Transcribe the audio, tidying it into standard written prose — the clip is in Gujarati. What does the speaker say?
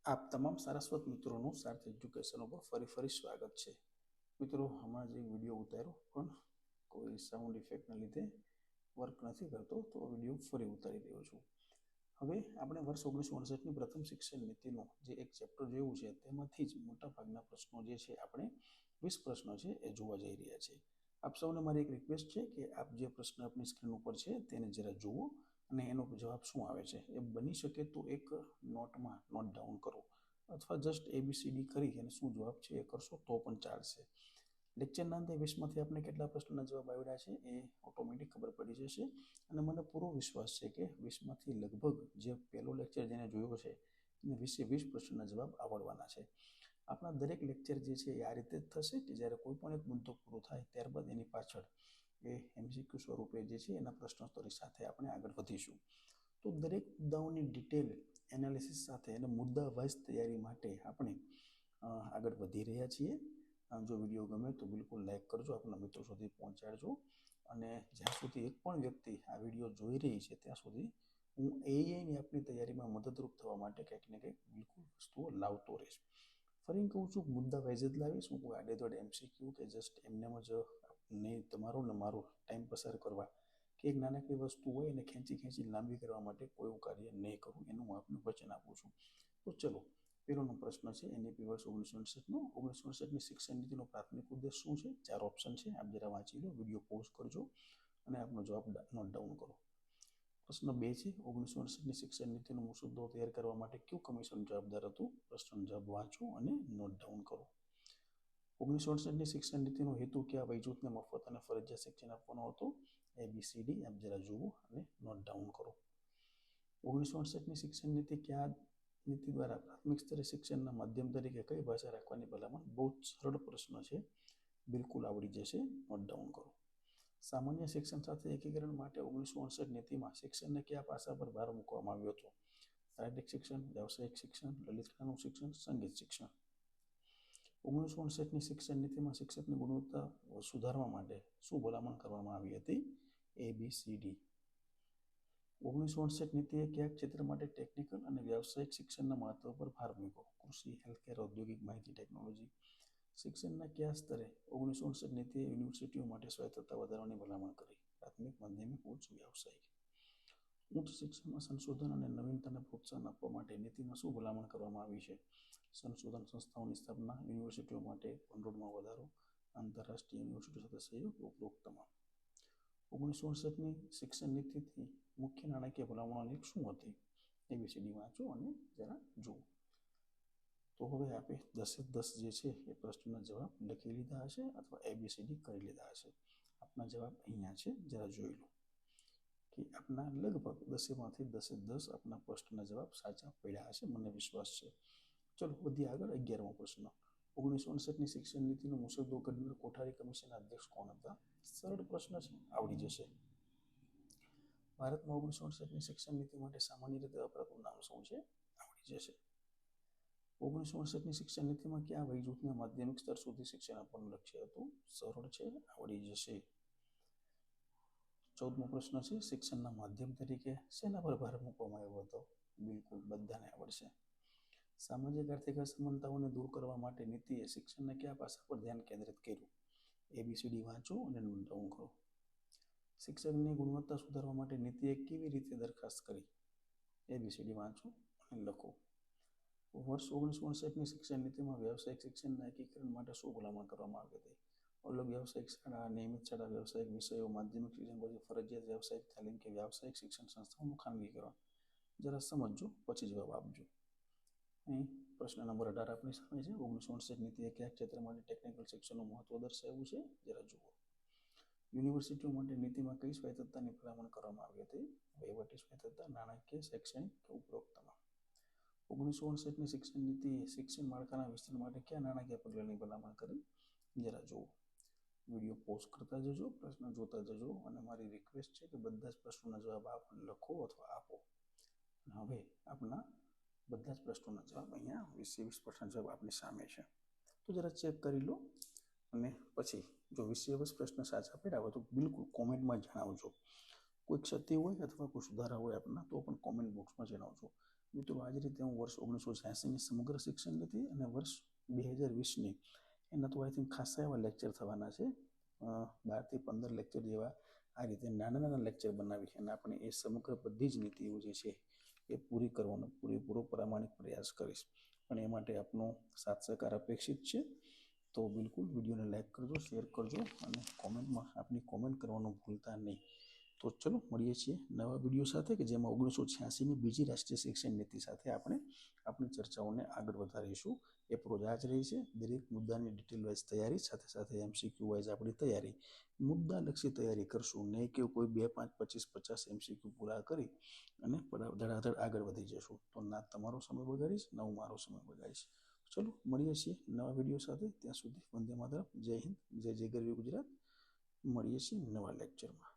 આપ તમામ સારસ્વત મિત્રોનું સાર્થ એજ્યુકેશન ઉપર ફરી સ્વાગત છે. મિત્રો, હમણાં જ એક વિડીયો ઉતાર્યો પણ કોઈ સાઉન્ડ ઇફેક્ટના લીધે વર્ક નથી કરતો, તો વિડીયો ફરી ઉતારી રહ્યો છું. હવે આપણે વર્ષ 1968ની પ્રથમ શિક્ષણ નીતિનું જે એક ચેપ્ટર જોયું છે તેમાંથી જ મોટાભાગના પ્રશ્નો જે છે આપણે 20 પ્રશ્નો છે એ જોવા જઈ રહ્યા છે. આપ સૌને મારી એક રિક્વેસ્ટ છે કે આપ જે પ્રશ્ન આપની સ્ક્રીન ઉપર છે તેને જરા જુઓ અને એનો જવાબ શું આવે છે એ બની શકે તો એક નોટમાં નોટ ડાઉન કરો, અથવા જસ્ટ ABCD કરી અને શું જવાબ છે એ કરશો તો પણ ચાલશે. લેક્ચરના અંતે 20માંથી આપણે કેટલા પ્રશ્નોના જવાબ આવ્યા છે એ ઓટોમેટિક ખબર પડી જશે. અને મને પૂરો વિશ્વાસ છે કે 20માંથી લગભગ જે પહેલો લેક્ચર જેને જોયો છે એને 20 પ્રશ્નના જવાબ આવડવાના છે. આપણા દરેક લેક્ચર જે છે એ આ રીતે જ થશે કે જ્યારે કોઈ પણ એક મુદ્દો પૂરો થાય ત્યારબાદ એની પાછળ એ MCQ સ્વરૂપે જે છે એના પ્રશ્નોત્તરી સાથે આપણે આગળ વધીશું. તો દરેક મુદ્દાઓની ડિટેલ એનાલિસિસ સાથે અને મુદ્દા વાઇઝ તૈયારી માટે આપણે આગળ વધી રહ્યા છીએ. જો વિડીયો ગમે તો બિલકુલ લાઈક કરજો, આપણા મિત્રો સુધી પહોંચાડજો. અને જ્યાં સુધી એક પણ વ્યક્તિ આ વિડીયો જોઈ રહી છે ત્યાં સુધી હું AIની આપની તૈયારીમાં મદદરૂપ થવા માટે કંઈક ને કંઈક બિલકુલ વસ્તુઓ લાવતો રહીશ. ફરી કહું છું, મુદ્દા વાઇઝ જ લાવીશ. હું કોઈ આડેધડ MCQ કે જસ્ટ એમનેમ જ નહીં તમારો ને મારો ટાઈમ પસાર કરવા કે એક નાનકડી વસ્તુ હોય એને ખેંચી લાંબી કરવા માટે કોઈ કાર્ય નહીં કરું, એનું હું આપને વચન આપું છું. તો ચલો, પહેલો પ્રશ્ન છે NEP વર્ષ 1968નો. 1968ની શિક્ષણ નીતિનો પ્રાથમિક ઉદ્દેશ શું છે? 4 ઓપ્શન છે, આપ જરા વાંચી લો, વિડીયો પોઝ કરજો અને આપનો જવાબ નોટ ડાઉન કરો. પ્રશ્ન 2 છે, 1968ની શિક્ષણ નીતિનો મુસદ્દો તૈયાર કરવા માટે કયું કમિશન જવાબદાર હતું? પ્રશ્નનો જવાબ વાંચો અને નોટ ડાઉન કરો. 1968ની શિક્ષણ નીતિનો હેતુ કયા વયજૂથને મફત અને ફરજિયાત શિક્ષણ આપવાનો હતો? ABCD આપ જરા જુઓ અને નોટ ડાઉન કરો. 1968ની શિક્ષણ નીતિ કયા નીતિ દ્વારા પ્રાથમિક સ્તરે શિક્ષણના માધ્યમ તરીકે કઈ ભાષા રાખવાની ભલામણ? બહુ જ સરળ પ્રશ્ન છે, બિલકુલ આવડી જશે, નોટ ડાઉન કરો. સામાન્ય શિક્ષણ સાથે એકીકરણ માટે 1968 નીતિમાં શિક્ષણને કયા પાસા પર ભાર મૂકવામાં આવ્યો હતો? શારીરિક શિક્ષણ, વ્યાવસાયિક શિક્ષણ, લલિત કલાનું શિક્ષણ, સંગીત શિક્ષણ. 1968ની શિક્ષણ નીતિમાં શિક્ષકની ગુણવત્તા સુધારવા માટે શું ભલામણ કરવામાં આવી હતી? ABCD. 1968 નીતિએ કયા ક્ષેત્ર માટે ટેકનિકલ અને વ્યાવસાયિક શિક્ષણના મહત્વ પર ભાર મૂક્યો? કૃષિ, હેલ્થકેર, ઔદ્યોગિક, માહિતી ટેકનોલોજી. શિક્ષણના કયા સ્તરે 1968 નીતિએ યુનિવર્સિટીઓ માટે સ્વાયત્તતા વધારવાની ભલામણ કરી? પ્રાથમિક, માધ્યમિક, ઉચ્ચ, વ્યાવસાયિક. ઉચ્ચ શિક્ષણમાં સંશોધન અને નવીનતાને પ્રોત્સાહન આપવા માટે નીતિમાં શું ભલામણ કરવામાં આવી છે? સંશોધન સંસ્થાઓની સ્થાપના, યુનિવર્સિટીઓ માટે ભંડોળમાં વધારો, આંતરરાષ્ટ્રીય યુનિવર્સિટીઓ સાથે સહયોગ, ઉપરોક્ત તમામ. 1968ની શિક્ષણ નીતિથી મુખ્ય નાણાકીય ભલામણોની શું હતી? ABCD વાંચો અને જરા જુઓ. તો હવે આપે 10 જે છે એ પ્રશ્નના જવાબ લખી લીધા હશે અથવા ABCD કરી લીધા હશે. આપના જવાબ અહીંયા છે, જરા જોઈ લો કે આપના લગભગ 10માંથી 10 આપના પ્રશ્નના જવાબ સાચા પડ્યા હશે, મને વિશ્વાસ છે. ચલો વધીએ આગળ. 11મો પ્રશ્ન. 1968ની શિક્ષણ નીતિનો મુસદ્દો ઘડનાર કોઠારી કમિશનના અધ્યક્ષ કોણ હતા? સરળ પ્રશ્ન છે, આવડી જશે. ભારતમાં 1968ની શિક્ષણ નીતિ માટે સામાન્ય રીતે વપરાતું નામ શું છે? આવડી જશે. 1968ની શિક્ષણ નીતિમાં કયા વયજૂથને માધ્યમિક સ્તર સુધી શિક્ષણ આપવાનું લક્ષ્ય હતું? સરળ છે, આવડી જશે. 14મો પ્રશ્ન છે, શિક્ષણના માધ્યમ તરીકે શેના પર ભાર મૂકવામાં આવ્યો હતો? બિલકુલ બધાને આવડશે. સામાજિક આર્થિક અસમાનતાઓને દૂર કરવા માટે નીતિએ શિક્ષણના કયા પાસા પર ધ્યાન કેન્દ્રિત કર્યું? ABCD વાંચો અને નોટ ડાઉન કરો. શિક્ષણની ગુણવત્તા સુધારવા માટે નીતિએ કેવી રીતે દરખાસ્ત કરી? ABCD વાંચો અને લખો. વર્ષ 1959ની શિક્ષણ નીતિમાં વ્યાવસાયિક શિક્ષણના એકીકરણ માટે શું ભલામણ કરવામાં આવી હતી? અલગ વ્યાવસાયિક શાળા, નિયમિત શાળા, વ્યાવસાયિક વિષયો, માધ્યમિક શિક્ષણ પછી ફરજિયાત વ્યાવસાયિક તાલીમ કે વ્યાવસાયિક શિક્ષણ સંસ્થાઓનું ખાનગીકરણ. જરા સમજજો પછી જવાબ આપજો. અહીં પ્રશ્ન નંબર 18 આપણી સામે છે. 1959 નીતિએ કયા ક્ષેત્ર માટે ટેકનિકલ શિક્ષણનું મહત્વ દર્શાવ્યું છે? જરા જુઓ. યુનિવર્સિટીઓ માટે નીતિમાં કઈ સ્વાયત્તતાની ભલામણ કરવામાં આવી હતી? વહીવટી સ્વાયત્તતા, નાણાકીય, શૈક્ષણિક કે ઉપરોક્ત તમામ. 1959ની શિક્ષણ નીતિએ શિક્ષણ માળખાના વિસ્તરણ માટે કયા નાણાકીય પગલાંની ભલામણ કરી? જરા જુઓ. વિડીયો પોઝ કરતા જજો, પ્રશ્ન જોતા જજો અને મારી રિક્વેસ્ટ છે કે બધા જ પ્રશ્નોના જવાબ આપ લખો અથવા આપો. હવે આપના બધા જ પ્રશ્નોના જવાબ અહીંયા 20 જવાબ આપની સામે છે, તો જરા ચેક કરી લો. અને પછી જો 20 પ્રશ્ન સાચા પડ્યા હોય તો બિલકુલ કોમેન્ટમાં જણાવજો. કોઈ ક્ષતિ હોય અથવા કોઈ સુધારા હોય આપના તો પણ કોમેન્ટ બોક્સમાં જણાવજો. મિત્રો આ જ રીતે હું વર્ષ 1986ની સમગ્ર શિક્ષણ નીતિ અને વર્ષ 2020ની એના તો આઈ થિંક ખાસા એવા લેક્ચર થવાના છે, 12 થી 15 લેક્ચર જેવા આ રીતે નાના નાના લેક્ચર બનાવી અને આપણે એ સમગ્ર બધી જ નીતિઓ જે છે એ પૂરી કરવાનો પૂરેપૂરો પ્રામાણિક પ્રયાસ કરીશ. પણ એ માટે આપનો સાથ સહકાર અપેક્ષિત છે. તો બિલકુલ વિડીયોને લાઈક કરજો, શેર કરજો અને કોમેન્ટમાં આપની કોમેન્ટ કરવાનું ભૂલતા નહીં. તો ચલો મળીએ છીએ નવા વિડીયો સાથે કે જેમાં 1986ની બીજી રાષ્ટ્રીય શિક્ષણ નીતિ સાથે આપણે આપણી ચર્ચાઓને આગળ વધારીશું. એ પ્રોજ આ જ રહી છે. દરેક મુદ્દાની ડિટેલ વાઇઝ તૈયારી સાથે સાથે MCQ વાઇઝ આપણી તૈયારી, મુદ્દાલક્ષી તૈયારી કરશું, નહીં કે કોઈ 2, 5, 25, 50 MCQ પૂરા કરી અને ધડાધડ આગળ વધી જશું. તો ના તમારો સમય બગાડીશ, ના હું મારો સમય બગાડીશ. ચલો મળીએ છીએ નવા વિડીયો સાથે. ત્યાં સુધી વંદે માતરમ, જય હિન્દ, જય જય ગરવી ગુજરાત. મળીએ છીએ નવા લેક્ચરમાં.